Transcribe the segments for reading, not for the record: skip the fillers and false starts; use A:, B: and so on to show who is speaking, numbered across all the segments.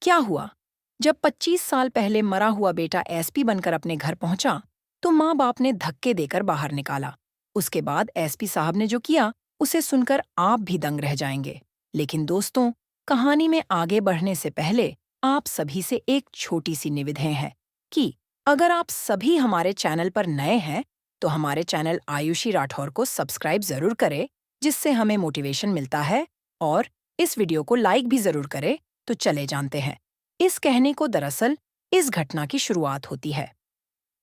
A: क्या हुआ? जब 25 साल पहले मरा हुआ बेटा एसपी बनकर अपने घर पहुंचा, तो माँ बाप ने धक्के देकर बाहर निकाला। उसके बाद एसपी साहब ने जो किया, उसे सुनकर आप भी दंग रह जाएंगे। लेकिन दोस्तों, कहानी में आगे बढ़ने से पहले आप सभी से एक छोटी सी निवेदन है कि अगर आप सभी हमारे चैनल पर नए हैं, तो हमारे चैनल आयुषी राठौर को सब्सक्राइब जरूर करें, जिससे हमें मोटिवेशन मिलता है। और इस वीडियो को लाइक भी जरूर करें। तो चले जानते हैं इस कहने को। दरअसल इस घटना की शुरुआत होती है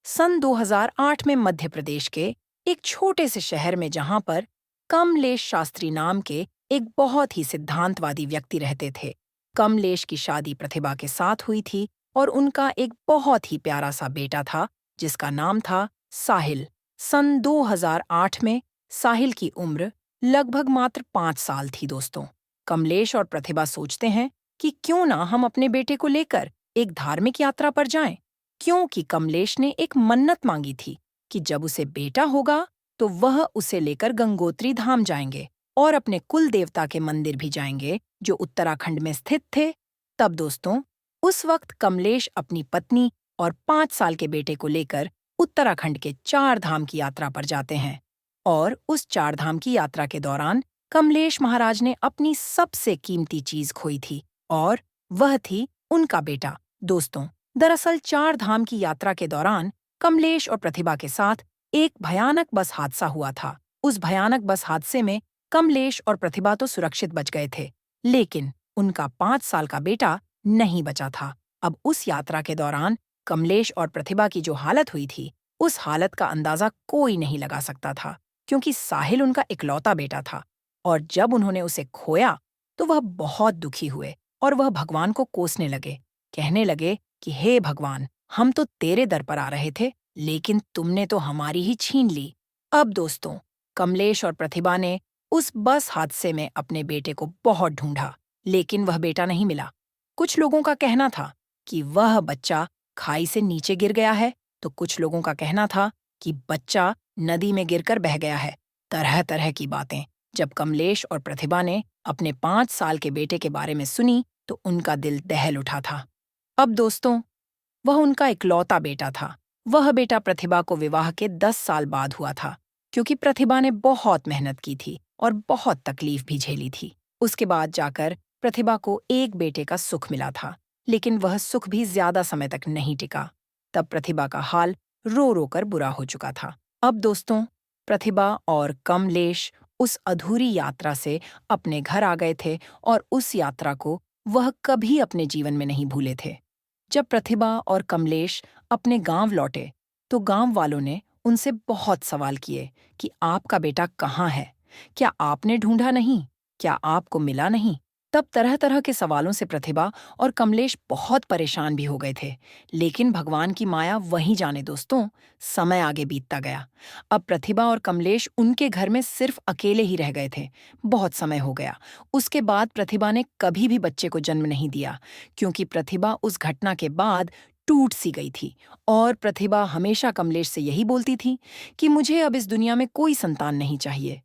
A: सन 2008 में मध्य प्रदेश के एक छोटे से शहर में, जहां पर कमलेश शास्त्री नाम के एक बहुत ही सिद्धांतवादी व्यक्ति रहते थे। कमलेश की शादी प्रतिभा के साथ हुई थी और उनका एक बहुत ही प्यारा सा बेटा था, जिसका नाम था साहिल। सन 2008 में साहिल की उम्र लगभग मात्र 5 साल थी। दोस्तों, कमलेश और प्रतिभा सोचते हैं कि क्यों ना हम अपने बेटे को लेकर एक धार्मिक यात्रा पर जाएं, क्योंकि कमलेश ने एक मन्नत मांगी थी कि जब उसे बेटा होगा तो वह उसे लेकर गंगोत्री धाम जाएंगे और अपने कुल देवता के मंदिर भी जाएंगे, जो उत्तराखंड में स्थित थे। तब दोस्तों, उस वक्त कमलेश अपनी पत्नी और 5 साल के बेटे को लेकर उत्तराखंड के 4 धाम की यात्रा पर जाते हैं। और उस 4 धाम की यात्रा के दौरान कमलेश महाराज ने अपनी सबसे कीमती चीज खोई थी, और वह थी उनका बेटा। दोस्तों, दरअसल 4 धाम की यात्रा के दौरान कमलेश और प्रतिभा के साथ एक भयानक बस हादसा हुआ था। उस भयानक बस हादसे में कमलेश और प्रतिभा तो सुरक्षित बच गए थे, लेकिन उनका 5 साल का बेटा नहीं बचा था। अब उस यात्रा के दौरान कमलेश और प्रतिभा की जो हालत हुई थी, उस हालत का अंदाजा कोई नहीं लगा सकता था, क्योंकि साहिल उनका इकलौता बेटा था। और जब उन्होंने उसे खोया, तो वह बहुत दुखी हुए और वह भगवान को कोसने लगे, कहने लगे कि हे भगवान, हम तो तेरे दर पर आ रहे थे, लेकिन तुमने तो हमारी ही छीन ली। अब दोस्तों, कमलेश और प्रतिभा ने उस बस हादसे में अपने बेटे को बहुत ढूंढा, लेकिन वह बेटा नहीं मिला। कुछ लोगों का कहना था कि वह बच्चा खाई से नीचे गिर गया है, तो कुछ लोगों का कहना था कि बच्चा नदी में गिरकर बह गया है। तरह तरह की बातें। जब कमलेश और प्रतिभा ने अपने 5 साल के बेटे के बारे में सुनी, तो उनका दिल दहल उठा था। अब दोस्तों, वह उनका इकलौता बेटा था। वह बेटा प्रतिभा को विवाह के 10 साल बाद हुआ था, क्योंकि प्रतिभा ने बहुत मेहनत की थी और बहुत तकलीफ भी झेली थी। उसके बाद जाकर प्रतिभा को एक बेटे का सुख मिला था, लेकिन वह सुख भी ज्यादा समय तक नहीं टिका। तब प्रतिभा का हाल रो रो कर बुरा हो चुका था। अब दोस्तों, प्रतिभा और कमलेश उस अधूरी यात्रा से अपने घर आ गए थे, और उस यात्रा को वह कभी अपने जीवन में नहीं भूले थे। जब प्रतिभा और कमलेश अपने गांव लौटे, तो गांव वालों ने उनसे बहुत सवाल किए कि आपका बेटा कहाँ है? क्या आपने ढूंढा नहीं? क्या आपको मिला नहीं? तब तरह तरह के सवालों से प्रतिभा और कमलेश बहुत परेशान भी हो गए थे। लेकिन भगवान की माया वहीं जाने दोस्तों, समय आगे बीतता गया। अब प्रतिभा और कमलेश उनके घर में सिर्फ अकेले ही रह गए थे। बहुत समय हो गया। उसके बाद प्रतिभा ने कभी भी बच्चे को जन्म नहीं दिया, क्योंकि प्रतिभा उस घटना के बाद टूट सी गई थी। और प्रतिभा हमेशा कमलेश से यही बोलती थी कि मुझे अब इस दुनिया में कोई संतान नहीं चाहिए।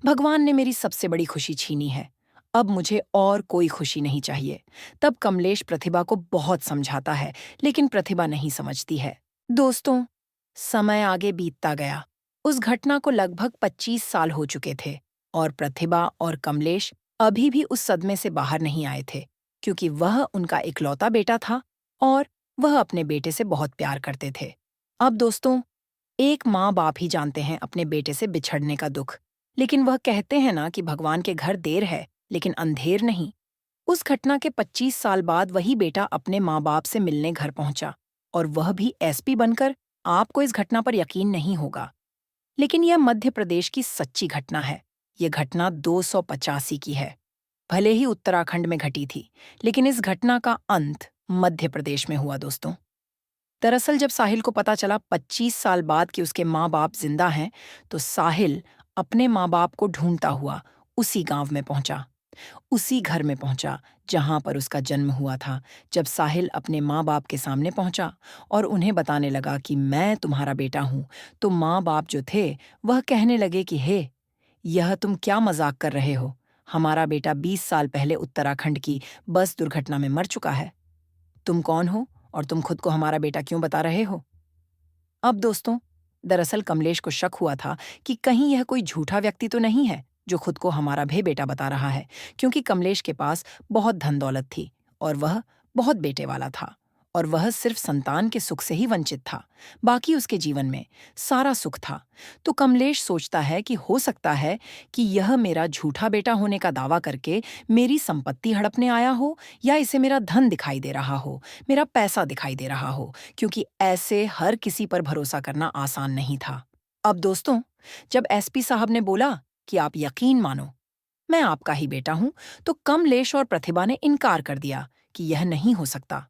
A: भगवान ने मेरी सबसे बड़ी खुशी छीनी है। अब मुझे और कोई खुशी नहीं चाहिए। तब कमलेश प्रतिभा को बहुत समझाता है, लेकिन प्रतिभा नहीं समझती है। दोस्तों, समय आगे बीतता गया। उस घटना को लगभग 25 साल हो चुके थे, और प्रतिभा और कमलेश अभी भी उस सदमे से बाहर नहीं आए थे, क्योंकि वह उनका इकलौता बेटा था और वह अपने बेटे से बहुत प्यार करते थे। अब दोस्तों, एक माँ बाप ही जानते हैं अपने बेटे से बिछड़ने का दुख, लेकिन वह कहते हैं ना कि भगवान के घर देर है, लेकिन अंधेर नहीं। उस घटना के 25 साल बाद वही बेटा अपने माँ बाप से मिलने घर पहुंचा, और वह भी एसपी बनकर। आपको इस घटना पर यकीन नहीं होगा, लेकिन यह मध्य प्रदेश की सच्ची घटना है। यह घटना 285 की है। भले ही उत्तराखंड में घटी थी, लेकिन इस घटना का अंत मध्य प्रदेश में हुआ दोस्तों। दरअसल जब साहिल को पता चला 25 साल बाद कि उसके माँ बाप जिंदा हैं, तो साहिल अपने माँ बाप को ढूंढता हुआ उसी गांव में पहुंचा, उसी घर में पहुंचा जहां पर उसका जन्म हुआ था। जब साहिल अपने माँ बाप के सामने पहुंचा और उन्हें बताने लगा कि मैं तुम्हारा बेटा हूं, तो माँ बाप जो थे वह कहने लगे कि हे, यह तुम क्या मजाक कर रहे हो? हमारा बेटा 20 साल पहले उत्तराखंड की बस दुर्घटना में मर चुका है। तुम कौन हो और तुम खुद को हमारा बेटा क्यों बता रहे हो? अब दोस्तों, दरअसल कमलेश को शक हुआ था कि कहीं यह कोई झूठा व्यक्ति तो नहीं है जो खुद को हमारा भे बेटा बता रहा है, क्योंकि कमलेश के पास बहुत धन दौलत थी और वह बहुत बेटे वाला था और वह सिर्फ संतान के सुख से ही वंचित था। बाकी उसके जीवन में सारा सुख था। तो कमलेश सोचता है कि हो सकता है कि यह मेरा झूठा बेटा होने का दावा करके मेरी संपत्ति हड़पने आया हो, या इसे मेरा धन दिखाई दे रहा हो, मेरा पैसा दिखाई दे रहा हो, क्योंकि ऐसे हर किसी पर भरोसा करना आसान नहीं था। अब दोस्तों, जब एसपी साहब ने बोला कि आप यकीन मानो, मैं आपका ही बेटा हूं, तो कमलेश और प्रतिभा ने इनकार कर दिया कि यह नहीं हो सकता।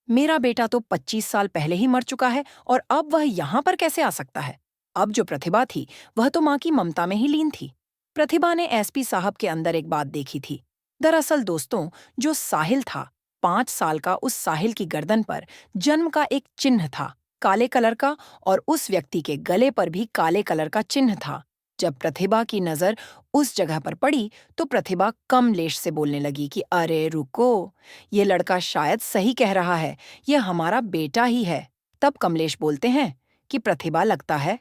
A: मेरा बेटा तो 25 साल पहले ही मर चुका है और अब वह यहाँ पर कैसे आ सकता है? अब जो प्रतिभा थी, वह तो माँ की ममता में ही लीन थी। प्रतिभा ने एसपी साहब के अंदर एक बात देखी थी। दरअसल दोस्तों, जो साहिल था, 5 साल का, उस साहिल की गर्दन पर जन्म का एक चिन्ह था, काले कलर का, और उस व्यक्ति के गले पर भी काले कलर का चिन्ह था। जब प्रतिभा की नजर उस जगह पर पड़ी, तो प्रतिभा कमलेश से बोलने लगी कि अरे रुको, ये लड़का शायद सही कह रहा है, ये हमारा बेटा ही है। तब कमलेश बोलते हैं कि प्रतिभा, लगता है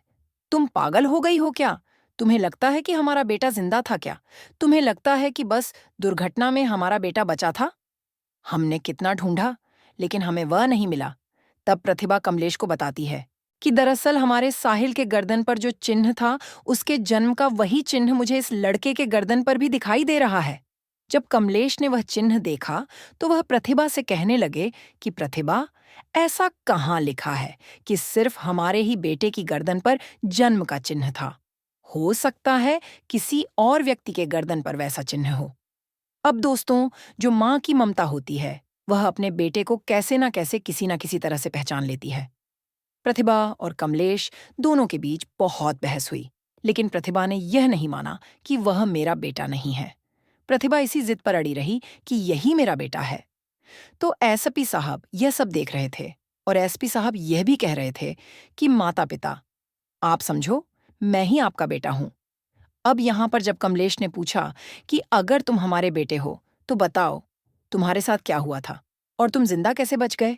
A: तुम पागल हो गई हो क्या? तुम्हें लगता है कि हमारा बेटा जिंदा था क्या? तुम्हें लगता है कि बस दुर्घटना में हमारा बेटा बचा था? हमने कितना ढूंढा, लेकिन हमें वह नहीं मिला। तब प्रतिभा कमलेश को बताती है कि दरअसल हमारे साहिल के गर्दन पर जो चिन्ह था, उसके जन्म का वही चिन्ह मुझे इस लड़के के गर्दन पर भी दिखाई दे रहा है। जब कमलेश ने वह चिन्ह देखा, तो वह प्रतिभा से कहने लगे कि प्रतिभा, ऐसा कहाँ लिखा है कि सिर्फ हमारे ही बेटे की गर्दन पर जन्म का चिन्ह था? हो सकता है किसी और व्यक्ति के गर्दन पर वैसा चिन्ह हो। अब दोस्तों, जो माँ की ममता होती है, वह अपने बेटे को कैसे ना कैसे, किसी ना किसी तरह से पहचान लेती है। प्रतिभा और कमलेश दोनों के बीच बहुत बहस हुई, लेकिन प्रतिभा ने यह नहीं माना कि वह मेरा बेटा नहीं है। प्रतिभा इसी जिद पर अड़ी रही कि यही मेरा बेटा है। तो एसपी साहब यह सब देख रहे थे और एसपी साहब यह भी कह रहे थे कि माता पिता, आप समझो, मैं ही आपका बेटा हूं। अब यहां पर जब कमलेश ने पूछा कि अगर तुम हमारे बेटे हो, तो बताओ तुम्हारे साथ क्या हुआ था और तुम जिंदा कैसे बच गए?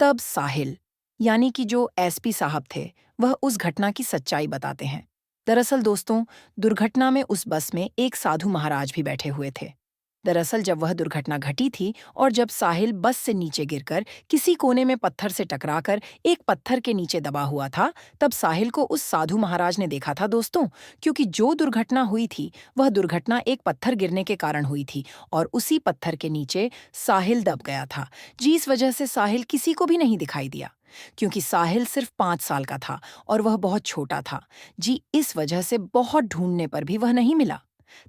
A: तब साहिल, यानी कि जो एसपी साहब थे, वह उस घटना की सच्चाई बताते हैं। दरअसल दोस्तों, दुर्घटना में उस बस में एक साधु महाराज भी बैठे हुए थे। दरअसल जब वह दुर्घटना घटी थी और जब साहिल बस से नीचे गिरकर किसी कोने में पत्थर से टकराकर एक पत्थर के नीचे दबा हुआ था, तब साहिल को उस साधु महाराज ने देखा था दोस्तों, क्योंकि जो दुर्घटना हुई थी, वह दुर्घटना एक पत्थर गिरने के कारण हुई थी और उसी पत्थर के नीचे साहिल दब गया था, जिस वजह से साहिल किसी को भी नहीं दिखाई दिया, क्योंकि साहिल सिर्फ 5 साल का था और वह बहुत छोटा था। जी, इस वजह से बहुत ढूंढने पर भी वह नहीं मिला।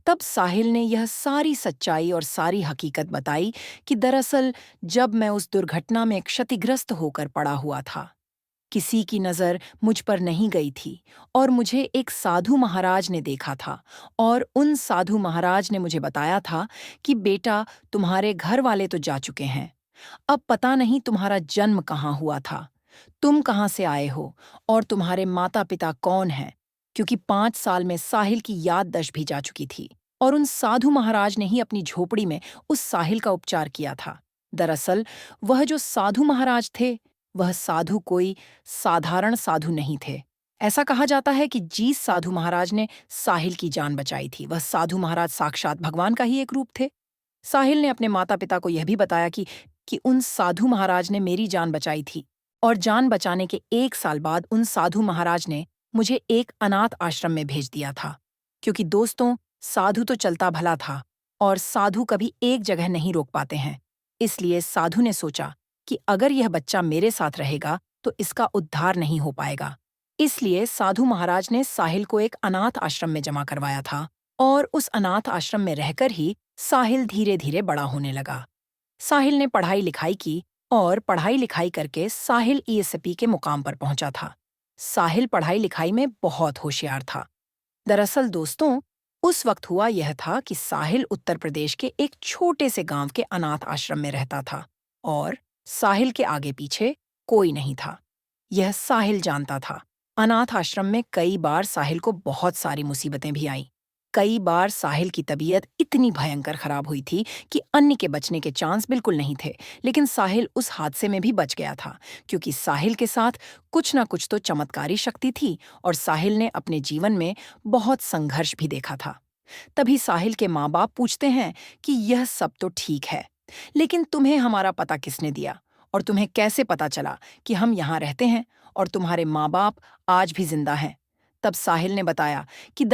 A: तब साहिल ने यह सारी सच्चाई और सारी हकीकत बताई कि दरअसल जब मैं उस दुर्घटना में क्षतिग्रस्त होकर पड़ा हुआ था, किसी की नजर मुझ पर नहीं गई थी और मुझे एक साधु महाराज ने देखा था और उन साधु महाराज ने मुझे बताया था कि बेटा, तुम्हारे घर वाले तो जा चुके हैं, अब पता नहीं तुम्हारा जन्म कहाँ हुआ था, तुम कहाँ से आए हो और तुम्हारे माता पिता कौन हैं, क्योंकि 5 साल में साहिल की याददाश्त भी जा चुकी थी और उन साधु महाराज ने ही अपनी झोपड़ी में उस साहिल का उपचार किया था। दरअसल वह जो साधु महाराज थे, वह साधु कोई साधारण साधु नहीं थे। ऐसा कहा जाता है कि जिस साधु महाराज ने साहिल की जान बचाई थी, वह साधु महाराज साक्षात भगवान का ही एक रूप थे। साहिल ने अपने माता पिता को यह भी बताया कि उन साधु महाराज ने मेरी जान बचाई थी और जान बचाने के 1 साल बाद उन साधु महाराज ने मुझे एक अनाथ आश्रम में भेज दिया था, क्योंकि दोस्तों, साधु तो चलता भला था और साधु कभी एक जगह नहीं रोक पाते हैं। इसलिए साधु ने सोचा कि अगर यह बच्चा मेरे साथ रहेगा तो इसका उद्धार नहीं हो पाएगा। इसलिए साधु महाराज ने साहिल को एक अनाथ आश्रम में जमा करवाया था और उस अनाथ आश्रम में रहकर ही साहिल धीरे धीरे बड़ा होने लगा। साहिल ने पढ़ाई लिखाई की और पढ़ाई लिखाई करके साहिल एएसपी के मुकाम पर पहुंचा था। साहिल पढ़ाई लिखाई में बहुत होशियार था। दरअसल दोस्तों, उस वक्त हुआ यह था कि साहिल उत्तर प्रदेश के एक छोटे से गांव के अनाथ आश्रम में रहता था और साहिल के आगे पीछे कोई नहीं था। यह साहिल जानता था। अनाथ आश्रम में कई बार साहिल को बहुत सारी मुसीबतें भी आईं। कई बार साहिल की तबीयत इतनी भयंकर खराब हुई थी कि अन्य के बचने के चांस बिल्कुल नहीं थे। लेकिन साहिल उस हादसे में भी बच गया था, क्योंकि साहिल के साथ कुछ ना कुछ तो चमत्कारी शक्ति थी और साहिल ने अपने जीवन में बहुत संघर्ष भी देखा था। तभी साहिल के माँ बाप पूछते हैं कि यह सब तो ठीक है, लेकिन तुम्हें हमारा पता किसने दिया और तुम्हें कैसे पता चला कि हम यहाँ रहते हैं और तुम्हारे माँ बाप आज भी जिंदा हैं। तब साहिल ने बताया कि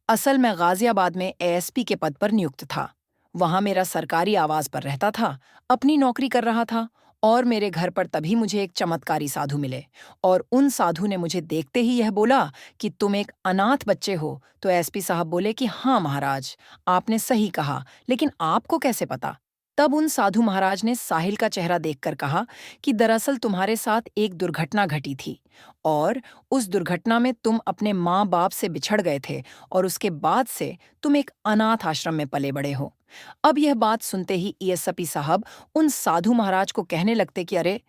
A: असल में गाजियाबाद में एएसपी के पद पर नियुक्त था। वहां मेरा सरकारी आवास पर रहता था, अपनी नौकरी कर रहा था और मेरे घर पर तभी मुझे एक चमत्कारी साधु मिले और उन साधु ने मुझे देखते ही यह बोला कि तुम एक अनाथ बच्चे हो। तो एसपी साहब बोले कि हाँ महाराज, आपने सही कहा, लेकिन आपको कैसे पता? तब उन साधु महाराज ने साहिल का चेहरा देखकर कहा कि दरअसल तुम्हारे साथ एक दुर्घटना घटी थी और उस दुर्घटना में तुम अपने माँ बाप से बिछड़ गए थे और उसके बाद से तुम एक अनाथ आश्रम में पले बड़े हो। अब यह बात सुनते ही एएसपी साहब उन साधु महाराज को कहने लगते कि अरे,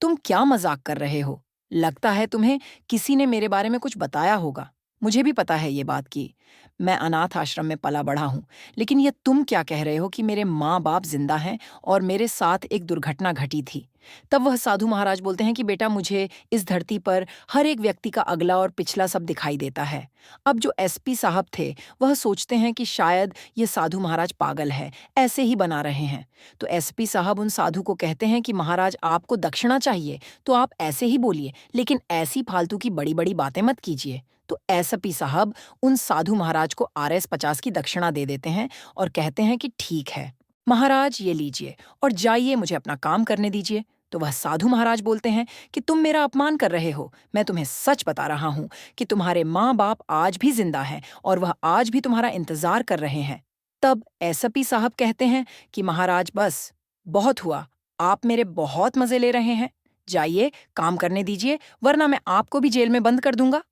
A: तुम क्या मजाक कर रहे हो? लगता है तुम्हें किसी ने मेरे बारे में कुछ बताया होगा। मुझे भी पता है ये बात कि मैं अनाथ आश्रम में पला बढ़ा हूँ, लेकिन ये तुम क्या कह रहे हो कि मेरे माँ बाप जिंदा हैं और मेरे साथ एक दुर्घटना घटी थी। तब वह साधु महाराज बोलते हैं कि बेटा, मुझे इस धरती पर हर एक व्यक्ति का अगला और पिछला सब दिखाई देता है। अब जो एसपी साहब थे वह सोचते हैं कि शायद ये साधु महाराज पागल है, ऐसे ही बना रहे हैं। तो एसपी साहब उन साधु को कहते हैं कि महाराज, आपको दक्षिणा चाहिए तो आप ऐसे ही बोलिए, लेकिन ऐसी फालतू की बड़ी बड़ी बातें मत कीजिए। तो एसपी साहब उन साधु महाराज को RS-50 की दक्षिणा दे देते हैं और कहते हैं कि ठीक है महाराज, ये लीजिए और जाइए, मुझे अपना काम करने दीजिए। तो वह साधु महाराज बोलते हैं कि तुम मेरा अपमान कर रहे हो। मैं तुम्हें सच बता रहा हूं कि तुम्हारे माँ बाप आज भी जिंदा हैं और वह आज भी तुम्हारा इंतजार कर रहे हैं। तब एसपी साहब कहते हैं कि महाराज, बस बहुत हुआ, आप मेरे बहुत मजे ले रहे हैं। जाइए, काम करने दीजिए, वरना मैं आपको भी जेल में बंद कर दूंगा।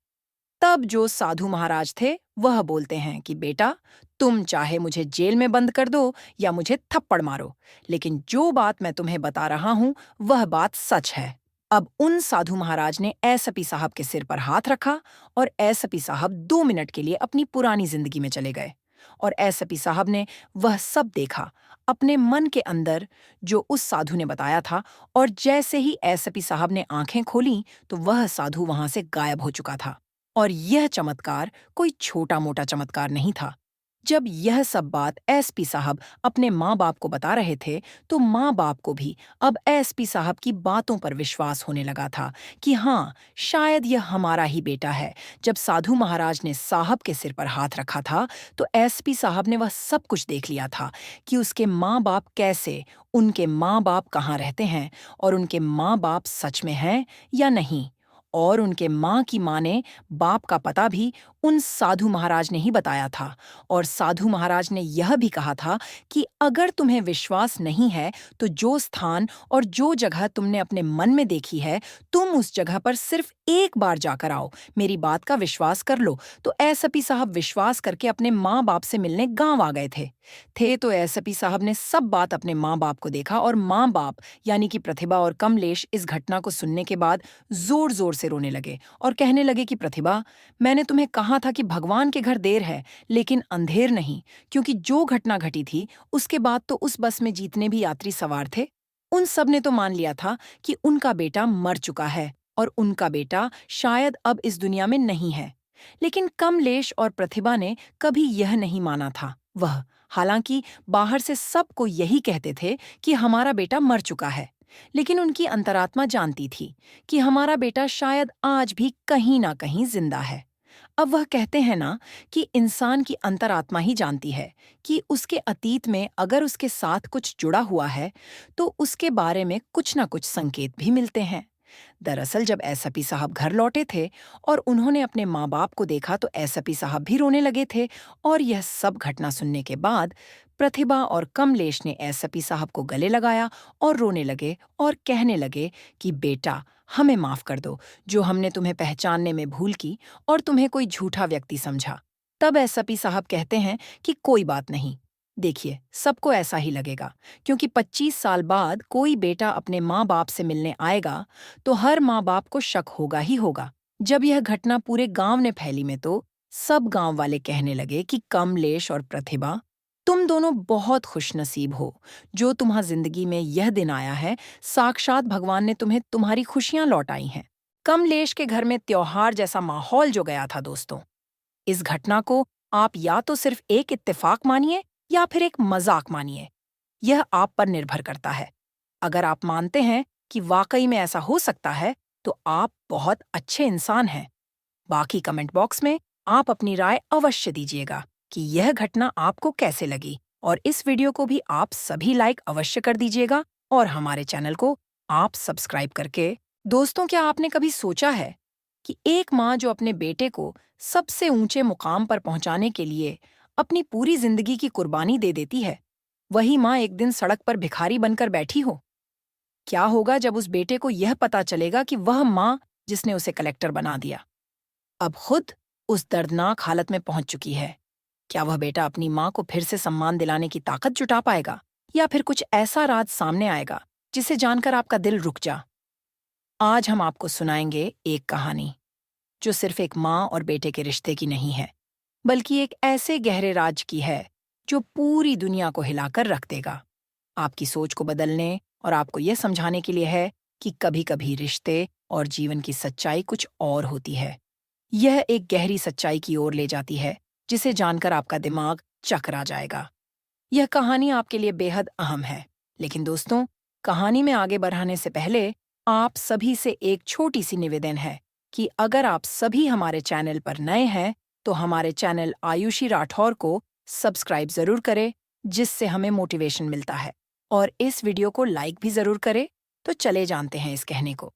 A: तब जो साधु महाराज थे वह बोलते हैं कि बेटा, तुम चाहे मुझे जेल में बंद कर दो या मुझे थप्पड़ मारो, लेकिन जो बात मैं तुम्हें बता रहा हूं वह बात सच है। अब उन साधु महाराज ने एसपी साहब के सिर पर हाथ रखा और एसपी साहब 2 मिनट के लिए अपनी पुरानी जिंदगी में चले गए और एसपी साहब ने वह सब देखा अपने मन के अंदर जो उस साधु ने बताया था। और जैसे ही एसपी साहब ने आंखें खोलीं तो वह साधु वहां से गायब हो चुका था। और यह चमत्कार कोई छोटा मोटा चमत्कार नहीं था। जब यह सब बात एसपी साहब अपने माँ बाप को बता रहे थे तो माँ बाप को भी अब एसपी साहब की बातों पर विश्वास होने लगा था कि हाँ, शायद यह हमारा ही बेटा है। जब साधु महाराज ने साहब के सिर पर हाथ रखा था तो एसपी साहब ने वह सब कुछ देख लिया था कि उसके माँ बाप कैसे, उनके माँ बाप कहाँ रहते हैं और उनके माँ बाप सच में हैं या नहीं। और उनके माँ की माँ ने बाप का पता भी उन साधु महाराज ने ही बताया था। और साधु महाराज ने यह भी कहा था कि अगर तुम्हें विश्वास नहीं है तो जो स्थान और जो जगह तुमने अपने मन में देखी है, तुम उस जगह पर सिर्फ एक बार जाकर आओ, मेरी बात का विश्वास कर लो। तो एसपी साहब विश्वास करके अपने माँ बाप से मिलने गांव आ गए थे तो एसपी साहब ने सब बात अपने माँ बाप को देखा और माँ बाप यानी कि प्रतिभा और कमलेश इस घटना को सुनने के बाद जोर जोर से रोने लगे और कहने लगे कि प्रतिभा, मैंने तुम्हें कहा था कि भगवान के घर देर है लेकिन अंधेर नहीं, क्योंकि जो घटना घटी थी उसके बाद तो उस बस में जितने भी यात्री सवार थे उन सब ने तो मान लिया था कि उनका बेटा मर चुका है और उनका बेटा शायद अब इस दुनिया में नहीं है। लेकिन कमलेश और प्रतिभा ने कभी यह नहीं माना था। वह हालांकि बाहर से सबको यही कहते थे कि हमारा बेटा मर चुका है, लेकिन उनकी अंतरात्मा जानती थी कि हमारा बेटा शायद आज भी कहीं ना कहीं जिंदा है। अब वह कहते हैं ना कि इंसान की अंतरात्मा ही जानती है कि उसके अतीत में अगर उसके साथ कुछ जुड़ा हुआ है तो उसके बारे में कुछ ना कुछ संकेत भी मिलते हैं। दरअसल जब एसपी साहब घर लौटे थे और उन्होंने अपने माँ बाप को देखा तो एसपी साहब भी रोने लगे थे। और यह सब घटना सुनने के बाद प्रतिभा और कमलेश ने एसपी साहब को गले लगाया और रोने लगे और कहने लगे कि बेटा, हमें माफ कर दो जो हमने तुम्हें पहचानने में भूल की और तुम्हें कोई झूठा व्यक्ति समझा। तब एसपी साहब कहते हैं कि कोई बात नहीं, देखिए सबको ऐसा ही लगेगा, क्योंकि 25 साल बाद कोई बेटा अपने माँ बाप से मिलने आएगा तो हर माँ बाप को शक होगा ही होगा। जब यह घटना पूरे गांव ने फैली में तो सब गांव वाले कहने लगे कि कमलेश और प्रतिभा, तुम दोनों बहुत खुशनसीब हो जो तुम्हारी जिंदगी में यह दिन आया है। साक्षात भगवान ने तुम्हें तुम्हारी खुशियां लौटाई हैं। कमलेश के घर में त्योहार जैसा माहौल जो गया था दोस्तों। इस घटना को आप या तो सिर्फ एक इत्तेफाक मानिए या फिर एक मजाक मानिए। यह आप पर निर्भर करता है। अगर आप मानते हैं कि वाकई में ऐसा हो सकता है, तो आप बहुत अच्छे इंसान हैं। बाकी कमेंट बॉक्स में आप अपनी राय अवश्य दीजिएगा कि यह घटना आपको कैसे लगी, और इस वीडियो को भी आप सभी लाइक अवश्य कर दीजिएगा और हमारे चैनल को आप सब्सक्राइब करके। दोस्तों, क्या आपने कभी सोचा है कि एक माँ जो अपने बेटे को सबसे ऊंचे मुकाम पर पहुंचाने के लिए अपनी पूरी जिंदगी की कुर्बानी दे देती है, वही माँ एक दिन सड़क पर भिखारी बनकर बैठी हो? क्या होगा जब उस बेटे को यह पता चलेगा कि वह माँ जिसने उसे कलेक्टर बना दिया, अब खुद उस दर्दनाक हालत में पहुंच चुकी है? क्या वह बेटा अपनी माँ को फिर से सम्मान दिलाने की ताकत जुटा पाएगा, या फिर कुछ ऐसा राज सामने आएगा जिसे जानकर आपका दिल रुक जा? आज हम आपको सुनाएंगे एक कहानी जो सिर्फ एक माँ और बेटे के रिश्ते की नहीं है, बल्कि एक ऐसे गहरे राज की है जो पूरी दुनिया को हिलाकर रख देगा। आपकी सोच को बदलने और आपको यह समझाने के लिए है कि कभी-कभी रिश्ते और जीवन की सच्चाई कुछ और होती है। यह एक गहरी सच्चाई की ओर ले जाती है जिसे जानकर आपका दिमाग चकरा जाएगा। यह कहानी आपके लिए बेहद अहम है, लेकिन दोस्तों, कहानी में आगे बढ़ाने से पहले आप सभी से एक छोटी सी निवेदन है कि अगर आप सभी हमारे चैनल पर नए हैं तो हमारे चैनल आयुषी राठौर को सब्सक्राइब जरूर करें, जिससे हमें मोटिवेशन मिलता है, और इस वीडियो को लाइक भी जरूर करें। तो चले जानते हैं इस कहने को।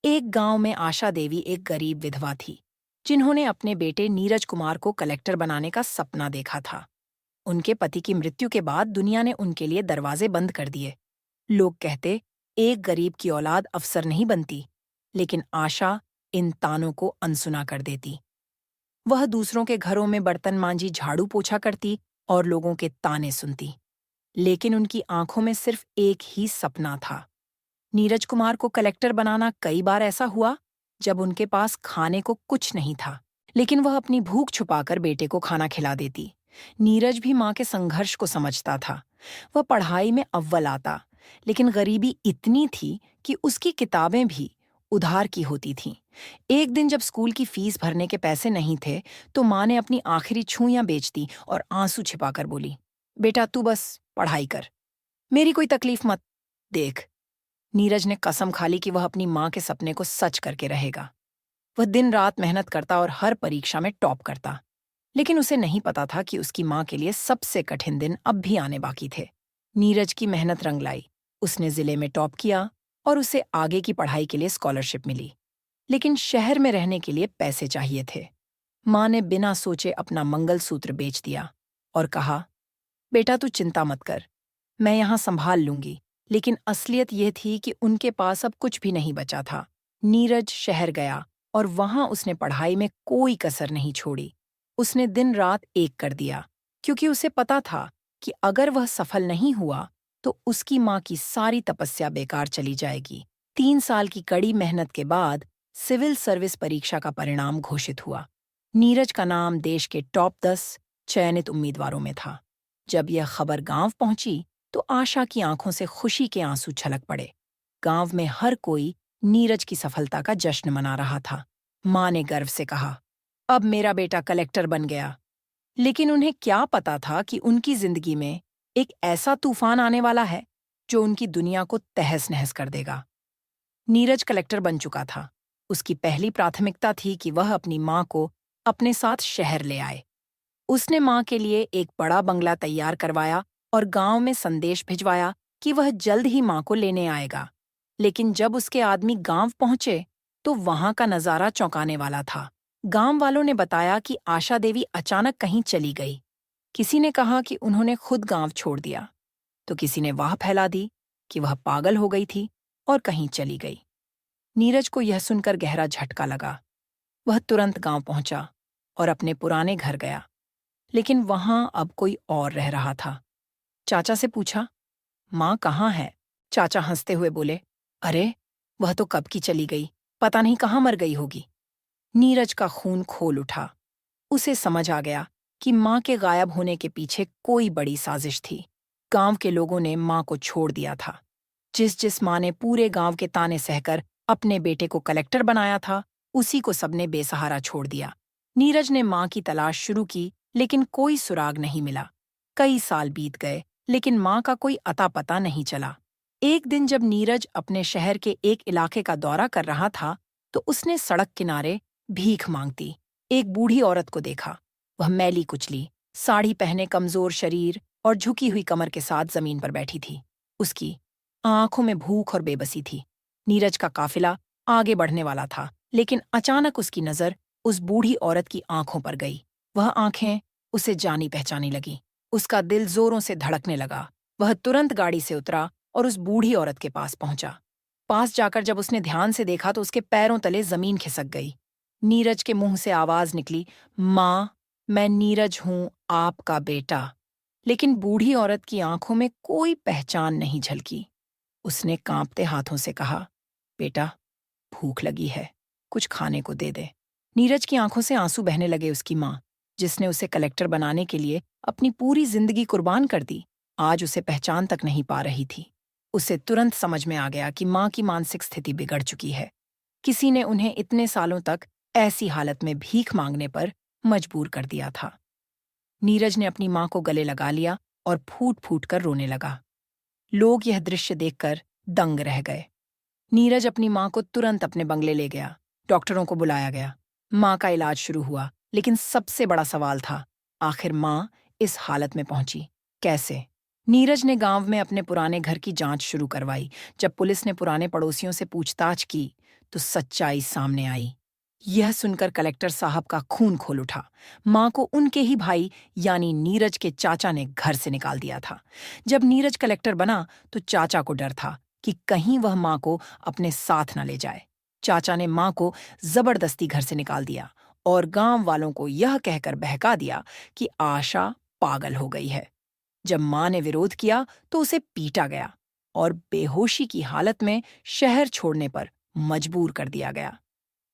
A: एक गांव में आशा देवी एक गरीब विधवा थी, जिन्होंने अपने बेटे नीरज कुमार को कलेक्टर बनाने का सपना देखा था। उनके पति की मृत्यु के बाद दुनिया ने उनके लिए दरवाजे बंद कर दिए। लोग कहते, एक गरीब की औलाद अफसर नहीं बनती, लेकिन आशा इन तानों को अनसुना कर देती। वह दूसरों के घरों में बर्तन मांजी झाड़ू पोछा करती और लोगों के ताने सुनती, लेकिन उनकी आंखों में सिर्फ एक ही सपना था। नीरज कुमार को कलेक्टर बनाना। कई बार ऐसा हुआ जब उनके पास खाने को कुछ नहीं था, लेकिन वह अपनी भूख छुपाकर बेटे को खाना खिला देती। नीरज भी माँ के संघर्ष को समझता था। वह पढ़ाई में अव्वल आता, लेकिन गरीबी इतनी थी कि उसकी किताबें भी उधार की होती थीं। एक दिन जब स्कूल की फीस भरने के पैसे नहीं थे, तो माँ ने अपनी आखिरी छुइयां बेच दी और आंसू छिपाकर बोली, बेटा तू बस पढ़ाई कर, मेरी कोई तकलीफ मत देख। नीरज ने कसम खा ली कि वह अपनी माँ के सपने को सच करके रहेगा। वह दिन रात मेहनत करता और हर परीक्षा में टॉप करता, लेकिन उसे नहीं पता था कि उसकी माँ के लिए सबसे कठिन दिन अब भी आने बाकी थे। नीरज की मेहनत रंग लाई। उसने जिले में टॉप किया और उसे आगे की पढ़ाई के लिए स्कॉलरशिप मिली, लेकिन शहर में रहने के लिए पैसे चाहिए थे। माँ ने बिना सोचे अपना मंगलसूत्र बेच दिया और कहा, बेटा तू चिंता मत कर, मैं यहाँ संभाल लूंगी। लेकिन असलियत यह थी कि उनके पास अब कुछ भी नहीं बचा था। नीरज शहर गया और वहां उसने पढ़ाई में कोई कसर नहीं छोड़ी। उसने दिन रात एक कर दिया, क्योंकि उसे पता था कि अगर वह सफल नहीं हुआ तो उसकी माँ की सारी तपस्या बेकार चली जाएगी। 3 साल की कड़ी मेहनत के बाद सिविल सर्विस परीक्षा का परिणाम घोषित हुआ। नीरज का नाम देश के टॉप 10 चयनित उम्मीदवारों में था। जब यह खबर गांव पहुंची तो आशा की आंखों से खुशी के आंसू छलक पड़े। गांव में हर कोई नीरज की सफलता का जश्न मना रहा था। माँ ने गर्व से कहा, अब मेरा बेटा कलेक्टर बन गया। लेकिन उन्हें क्या पता था कि उनकी जिंदगी में एक ऐसा तूफान आने वाला है जो उनकी दुनिया को तहस-नहस कर देगा। नीरज कलेक्टर बन चुका था। उसकी पहली प्राथमिकता थी कि वह अपनी माँ को अपने साथ शहर ले आए। उसने माँ के लिए एक बड़ा बंगला तैयार करवाया और गांव में संदेश भिजवाया कि वह जल्द ही माँ को लेने आएगा। लेकिन जब उसके आदमी गांव पहुंचे तो वहां का नजारा चौंकाने वाला था। गांव वालों ने बताया कि आशा देवी अचानक कहीं चली गई। किसी ने कहा कि उन्होंने खुद गांव छोड़ दिया, तो किसी ने वाह फैला दी कि वह पागल हो गई थी और कहीं चली गई। नीरज को यह सुनकर गहरा झटका लगा। वह तुरंत गांव पहुंचा और अपने पुराने घर गया, लेकिन वहां अब कोई और रह रहा था। चाचा से पूछा, माँ कहाँ है? चाचा हंसते हुए बोले, अरे वह तो कब की चली गई, पता नहीं कहाँ मर गई होगी। नीरज का खून खोल उठा। उसे समझ आ गया कि माँ के गायब होने के पीछे कोई बड़ी साजिश थी। गांव के लोगों ने माँ को छोड़ दिया था। जिस जिस माँ ने पूरे गांव के ताने सहकर अपने बेटे को कलेक्टर बनाया था, उसी को सबने बेसहारा छोड़ दिया। नीरज ने माँ की तलाश शुरू की, लेकिन कोई सुराग नहीं मिला। कई साल बीत गए, लेकिन माँ का कोई अता पता नहीं चला। एक दिन जब नीरज अपने शहर के एक इलाके का दौरा कर रहा था, तो उसने सड़क किनारे भीख मांगती एक बूढ़ी औरत को देखा। वह मैली कुचली, साड़ी पहने कमजोर शरीर और झुकी हुई कमर के साथ जमीन पर बैठी थी। उसकी आंखों में भूख और बेबसी थी। नीरज का काफिला आगे बढ़ने वाला था, लेकिन अचानक उसकी नजर उस बूढ़ी औरत की आंखों पर गई। वह आंखें उसे जानी पहचानी लगी। उसका दिल जोरों से धड़कने लगा। वह तुरंत गाड़ी से उतरा और उस बूढ़ी औरत के पास पहुंचा। पास जाकर जब उसने ध्यान से देखा तो उसके पैरों तले जमीन खिसक गई। नीरज के मुंह से आवाज निकली, माँ, मैं नीरज हूं, आपका बेटा। लेकिन बूढ़ी औरत की आंखों में कोई पहचान नहीं झलकी। उसने कांपते हाथों से कहा, बेटा, भूख लगी है, कुछ खाने को दे दे। नीरज की आंखों से आंसू बहने लगे। उसकी माँ, जिसने उसे कलेक्टर बनाने के लिए अपनी पूरी जिंदगी कुर्बान कर दी, आज उसे पहचान तक नहीं पा रही थी। उसे तुरंत समझ में आ गया कि माँ की मानसिक स्थिति बिगड़ चुकी है। किसी ने उन्हें इतने सालों तक ऐसी हालत में भीख मांगने पर मजबूर कर दिया था। नीरज ने अपनी माँ को गले लगा लिया और फूट फूट कर रोने लगा। लोग यह दृश्य देखकर दंग रह गए। नीरज अपनी माँ को तुरंत अपने बंगले ले गया। डॉक्टरों को बुलाया गया। माँ का इलाज शुरू हुआ, लेकिन सबसे बड़ा सवाल था, आखिर माँ इस हालत में पहुंची कैसे? नीरज ने गांव में अपने पुराने घर की जांच शुरू करवाई। जब पुलिस ने पुराने पड़ोसियों से पूछताछ की, तो सच्चाई सामने आई। यह सुनकर कलेक्टर साहब का खून खोल उठा। माँ को उनके ही भाई यानी नीरज के चाचा ने घर से निकाल दिया था। जब नीरज कलेक्टर बना तो चाचा को डर था कि कहीं वह माँ को अपने साथ न ले जाए। चाचा ने माँ को जबरदस्ती घर से निकाल दिया और गांव वालों को यह कहकर बहका दिया कि आशा पागल हो गई है। जब माँ ने विरोध किया तो उसे पीटा गया और बेहोशी की हालत में शहर छोड़ने पर मजबूर कर दिया गया।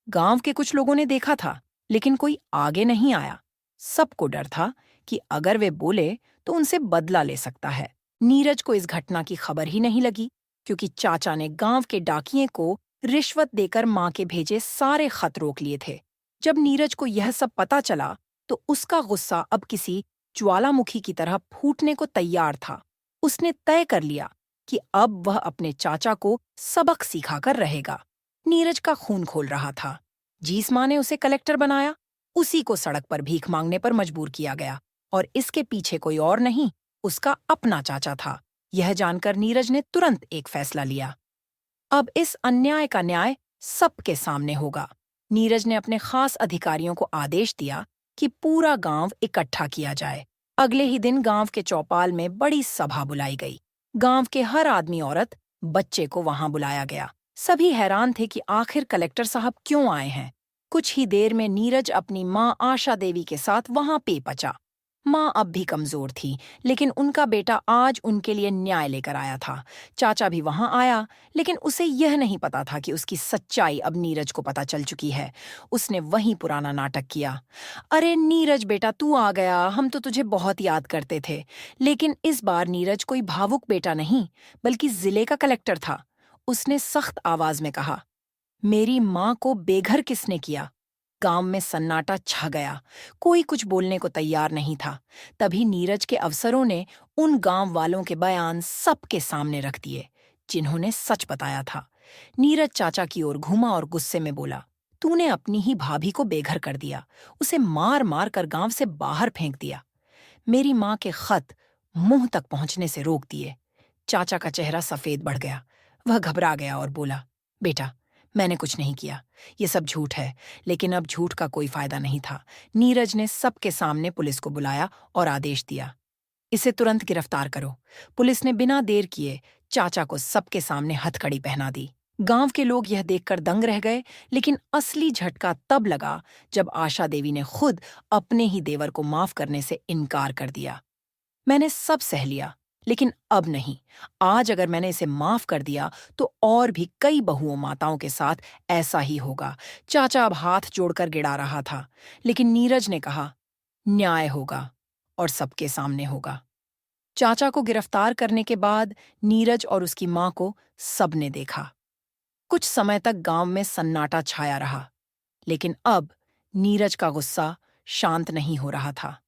A: गांव के कुछ लोगों ने देखा था, लेकिन कोई आगे नहीं आया। सबको डर था कि अगर वे बोले तो उनसे बदला ले सकता है। नीरज को इस घटना की खबर ही नहीं लगी, क्योंकि चाचा ने गांव के डाकिये को रिश्वत देकर मां के भेजे सारे खत रोक लिए थे। जब नीरज को यह सब पता चला तो उसका गुस्सा अब किसी ज्वालामुखी की तरह फूटने को तैयार था। उसने तय कर लिया कि अब वह अपने चाचा को सबक सिखाकर रहेगा। नीरज का खून खोल रहा था। जिस माँ ने उसे कलेक्टर बनाया, उसी को सड़क पर भीख मांगने पर मजबूर किया गया, और इसके पीछे कोई और नहीं, उसका अपना चाचा था। यह जानकर नीरज ने तुरंत एक फैसला लिया। अब इस अन्याय का न्याय सबके सामने होगा। नीरज ने अपने खास अधिकारियों को आदेश दिया कि पूरा गांव इकट्ठा किया जाए। अगले ही दिन गांव के चौपाल में बड़ी सभा बुलाई गई। गांव के हर आदमी औरत बच्चे को वहां बुलाया गया। सभी हैरान थे कि आखिर कलेक्टर साहब क्यों आए हैं। कुछ ही देर में नीरज अपनी माँ आशा देवी के साथ वहां पे पचा। माँ अब भी कमजोर थी, लेकिन उनका बेटा आज उनके लिए न्याय लेकर आया था। चाचा भी वहां आया, लेकिन उसे यह नहीं पता था कि उसकी सच्चाई अब नीरज को पता चल चुकी है। उसने वही पुराना नाटक किया। अरे नीरज बेटा, तू आ गया, हम तो तुझे बहुत याद करते थे। लेकिन इस बार नीरज कोई भावुक बेटा नहीं, बल्कि जिले का कलेक्टर था। उसने सख्त आवाज में कहा, मेरी माँ को बेघर किसने किया? गांव में सन्नाटा छा गया। कोई कुछ बोलने को तैयार नहीं था। तभी नीरज के अफसरों ने उन गांव वालों के बयान सबके सामने रख दिए, जिन्होंने सच बताया था। नीरज चाचा की ओर घूमा और गुस्से में बोला, तूने अपनी ही भाभी को बेघर कर दिया, उसे मार मार कर गांव से बाहर फेंक दिया, मेरी माँ के खत मुंह तक पहुंचने से रोक दिए। चाचा का चेहरा सफेद बढ़ गया। वह घबरा गया और बोला, बेटा, मैंने कुछ नहीं किया, ये सब झूठ है। लेकिन अब झूठ का कोई फायदा नहीं था। नीरज ने सबके सामने पुलिस को बुलाया और आदेश दिया, इसे तुरंत गिरफ्तार करो। पुलिस ने बिना देर किए चाचा को सबके सामने हथकड़ी पहना दी। गांव के लोग यह देखकर दंग रह गए, लेकिन असली झटका तब लगा जब आशा देवी ने खुद अपने ही देवर को माफ करने से इनकार कर दिया। मैंने सब सह लिया, लेकिन अब नहीं। आज अगर मैंने इसे माफ कर दिया तो और भी कई बहुओं माताओं के साथ ऐसा ही होगा। चाचा अब हाथ जोड़कर गिड़ा रहा था, लेकिन नीरज ने कहा, न्याय होगा और सबके सामने होगा। चाचा को गिरफ्तार करने के बाद नीरज और उसकी मां को सबने देखा। कुछ समय तक गांव में सन्नाटा छाया रहा, लेकिन अब नीरज का गुस्सा शांत नहीं हो रहा था।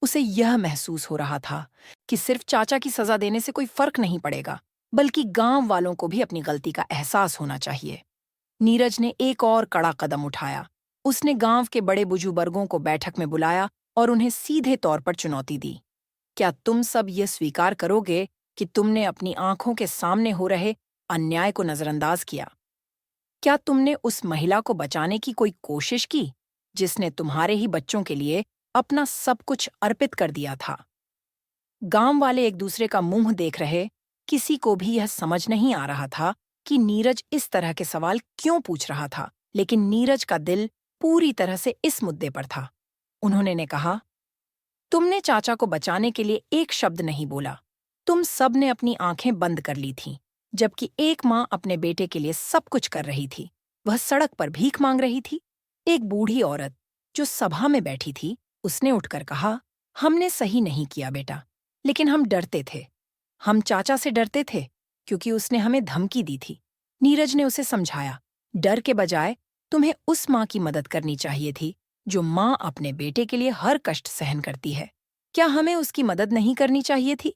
A: उसे यह महसूस हो रहा था कि सिर्फ चाचा की सजा देने से कोई फर्क नहीं पड़ेगा, बल्कि गांव वालों को भी अपनी गलती का एहसास होना चाहिए। नीरज ने एक और कड़ा कदम उठाया। उसने गांव के बड़े बुजुर्गों को बैठक में बुलाया और उन्हें सीधे तौर पर चुनौती दी। क्या तुम सब ये स्वीकार करोगे कि तुमने अपनी आंखों के सामने हो रहे अन्याय को नजरअंदाज किया? क्या तुमने उस महिला को बचाने की कोई कोशिश की, जिसने तुम्हारे ही बच्चों के लिए अपना सब कुछ अर्पित कर दिया था? गांव वाले एक दूसरे का मुंह देख रहे। किसी को भी यह समझ नहीं आ रहा था कि नीरज इस तरह के सवाल क्यों पूछ रहा था, लेकिन नीरज का दिल पूरी तरह से इस मुद्दे पर था। उन्होंने ने कहा, तुमने चाचा को बचाने के लिए एक शब्द नहीं बोला। तुम सब ने अपनी आंखें बंद कर ली थीं, जबकि एक माँ अपने बेटे के लिए सब कुछ कर रही थी। वह सड़क पर भीख मांग रही थी। एक बूढ़ी औरत जो सभा में बैठी थी, उसने उठकर कहा, हमने सही नहीं किया बेटा, लेकिन हम डरते थे। हम चाचा से डरते थे क्योंकि उसने हमें धमकी दी थी। नीरज ने उसे समझाया, डर के बजाय तुम्हें उस माँ की मदद करनी चाहिए थी जो माँ अपने बेटे के लिए हर कष्ट सहन करती है। क्या हमें उसकी मदद नहीं करनी चाहिए थी?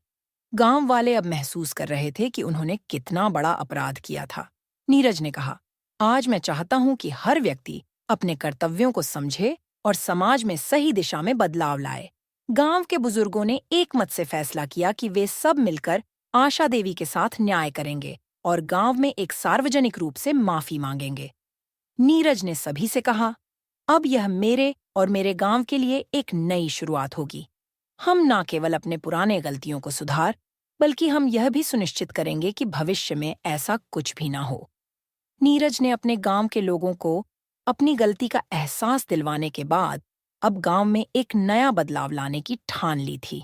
A: गांव वाले अब महसूस कर रहे थे कि उन्होंने कितना बड़ा अपराध किया था। नीरज ने कहा, आज मैं चाहता हूं कि हर व्यक्ति अपने कर्तव्यों को समझे और समाज में सही दिशा में बदलाव लाए। गांव के बुजुर्गों ने एक मत से फैसला किया कि वे सब मिलकर आशा देवी के साथ न्याय करेंगे और गांव में एक सार्वजनिक रूप से माफी मांगेंगे। नीरज ने सभी से कहा, अब यह मेरे और मेरे गांव के लिए एक नई शुरुआत होगी। हम न केवल अपने पुराने गलतियों को सुधार, बल्कि हम यह भी सुनिश्चित करेंगे कि भविष्य में ऐसा कुछ भी ना हो। नीरज ने अपने गांव के लोगों को अपनी गलती का एहसास दिलवाने के बाद अब गांव में एक नया बदलाव लाने की ठान ली थी।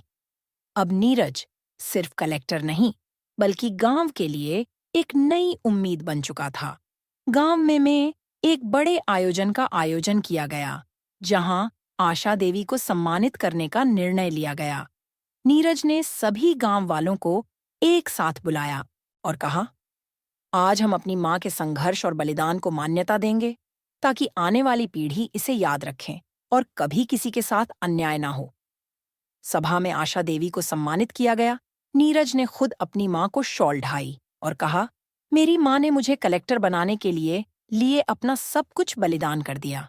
A: अब नीरज सिर्फ कलेक्टर नहीं, बल्कि गांव के लिए एक नई उम्मीद बन चुका था। गांव में एक बड़े आयोजन का आयोजन किया गया, जहां आशा देवी को सम्मानित करने का निर्णय लिया गया। नीरज ने सभी गांव वालों को एक साथ बुलाया और कहा, आज हम अपनी मां के संघर्ष और बलिदान को मान्यता देंगे, ताकि आने वाली पीढ़ी इसे याद रखें और कभी किसी के साथ अन्याय ना हो। सभा में आशा देवी को सम्मानित किया गया। नीरज ने खुद अपनी मां को शॉल ढाई और कहा, मेरी मां ने मुझे कलेक्टर बनाने के लिए अपना सब कुछ बलिदान कर दिया।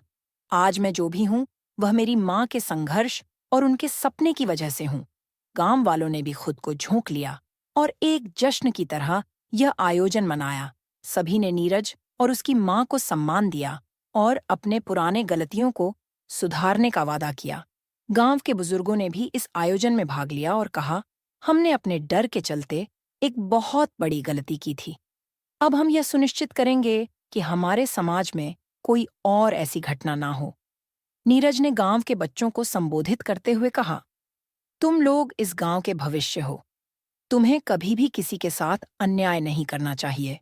A: आज मैं जो भी हूं, वह मेरी मां के संघर्ष और उनके सपने की वजह से हूं। गांव वालों ने भी खुद को झोंक लिया और एक जश्न की तरह यह आयोजन मनाया। सभी ने नीरज और उसकी मां को सम्मान दिया और अपने पुराने गलतियों को सुधारने का वादा किया। गांव के बुजुर्गों ने भी इस आयोजन में भाग लिया और कहा, हमने अपने डर के चलते एक बहुत बड़ी गलती की थी। अब हम यह सुनिश्चित करेंगे कि हमारे समाज में कोई और ऐसी घटना ना हो। नीरज ने गांव के बच्चों को संबोधित करते हुए कहा, तुम लोग इस गांव के भविष्य हो। तुम्हें कभी भी किसी के साथ अन्याय नहीं करना चाहिए।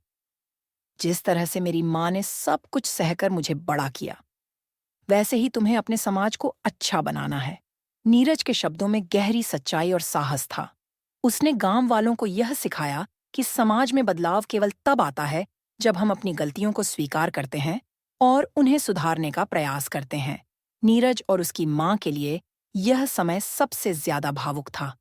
A: जिस तरह से मेरी मां ने सब कुछ सहकर मुझे बड़ा किया, वैसे ही तुम्हें अपने समाज को अच्छा बनाना है। नीरज के शब्दों में गहरी सच्चाई और साहस था। उसने गांव वालों को यह सिखाया कि समाज में बदलाव केवल तब आता है जब हम अपनी गलतियों को स्वीकार करते हैं और उन्हें सुधारने का प्रयास करते हैं। नीरज और उसकी मां के लिए यह समय सबसे ज्यादा भावुक था।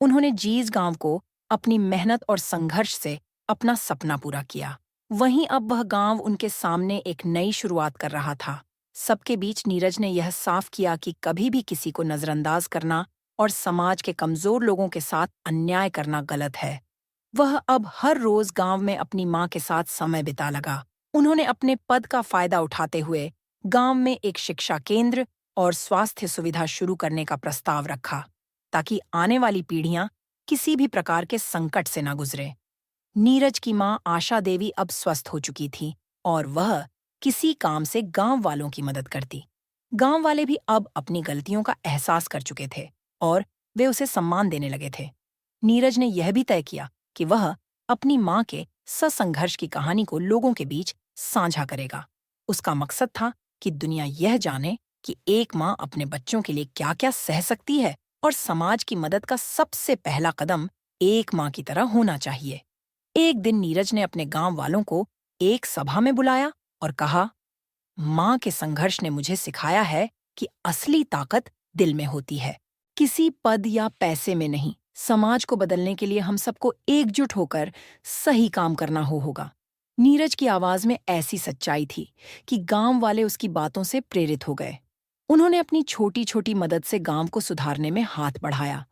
A: उन्होंने जीज गांव को अपनी मेहनत और संघर्ष से अपना सपना पूरा किया। वहीं अब वह गांव उनके सामने एक नई शुरुआत कर रहा था। सबके बीच नीरज ने यह साफ किया कि कभी भी किसी को नजरअंदाज करना और समाज के कमजोर लोगों के साथ अन्याय करना गलत है। वह अब हर रोज गांव में अपनी मां के साथ समय बिता लगा। उन्होंने अपने पद का फायदा उठाते हुए गांव में एक शिक्षा केंद्र और स्वास्थ्य सुविधा शुरू करने का प्रस्ताव रखा, ताकि आने वाली पीढ़ियां किसी भी प्रकार के संकट से न गुजरे। नीरज की मां आशा देवी अब स्वस्थ हो चुकी थी और वह किसी काम से गांव वालों की मदद करती। गांव वाले भी अब अपनी गलतियों का एहसास कर चुके थे और वे उसे सम्मान देने लगे थे। नीरज ने यह भी तय किया कि वह अपनी माँ के ससंघर्ष की कहानी को लोगों के बीच साझा करेगा। उसका मकसद था कि दुनिया यह जाने कि एक माँ अपने बच्चों के लिए क्या-क्या सह सकती है और समाज की मदद का सबसे पहला कदम एक माँ की तरह होना चाहिए। एक दिन नीरज ने अपने गांव वालों को एक सभा में बुलाया और कहा, माँ के संघर्ष ने मुझे सिखाया है कि असली ताकत दिल में होती है, किसी पद या पैसे में नहीं। समाज को बदलने के लिए हम सबको एकजुट होकर सही काम करना होगा। नीरज की आवाज में ऐसी सच्चाई थी कि गांव वाले उसकी बातों से प्रेरित हो गए। उन्होंने अपनी छोटी छोटी मदद से गांव को सुधारने में हाथ बढ़ाया।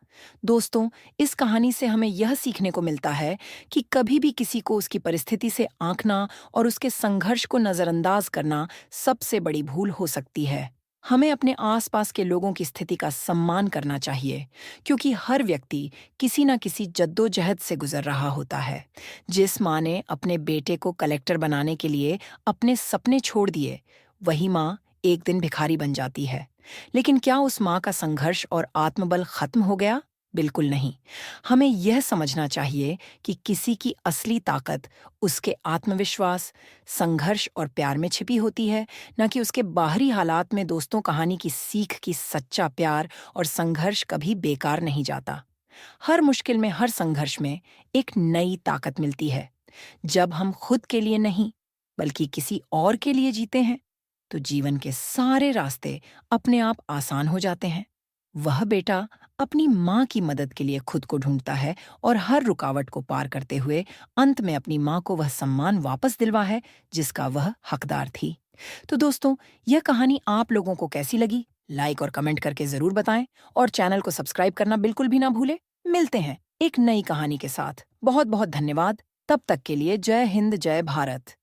A: दोस्तों, इस कहानी से हमें यह सीखने को मिलता है कि कभी भी किसी को उसकी परिस्थिति से आंकना और उसके संघर्ष को नजरअंदाज करना सबसे बड़ी भूल हो सकती है। हमें अपने आसपास के लोगों की स्थिति का सम्मान करना चाहिए, क्योंकि हर व्यक्ति किसी न किसी जद्दोजहद से गुजर रहा होता है। जिस माँ ने अपने बेटे को कलेक्टर बनाने के लिए अपने सपने छोड़ दिए, वही माँ एक दिन भिखारी बन जाती है। लेकिन क्या उस माँ का संघर्ष और आत्मबल खत्म हो गया? बिल्कुल नहीं। हमें यह समझना चाहिए कि किसी की असली ताकत उसके आत्मविश्वास, संघर्ष और प्यार में छिपी होती है, न कि उसके बाहरी हालात में। दोस्तों, कहानी की सीख की सच्चा प्यार और संघर्ष कभी बेकार नहीं जाता। हर मुश्किल में, हर संघर्ष में एक नई ताकत मिलती है। जब हम खुद के लिए नहीं, बल्कि किसी और के लिए जीते हैं, तो जीवन के सारे रास्ते अपने आप आसान हो जाते हैं। वह बेटा अपनी माँ की मदद के लिए खुद को ढूंढता है और हर रुकावट को पार करते हुए अंत में अपनी माँ को वह सम्मान वापस दिलवा है जिसका वह हकदार थी। तो दोस्तों, यह कहानी आप लोगों को कैसी लगी? लाइक और कमेंट करके जरूर बताएं और चैनल को सब्सक्राइब करना बिल्कुल भी ना भूलें। मिलते हैं एक नई कहानी के साथ। बहुत बहुत धन्यवाद। तब तक के लिए जय हिंद, जय भारत।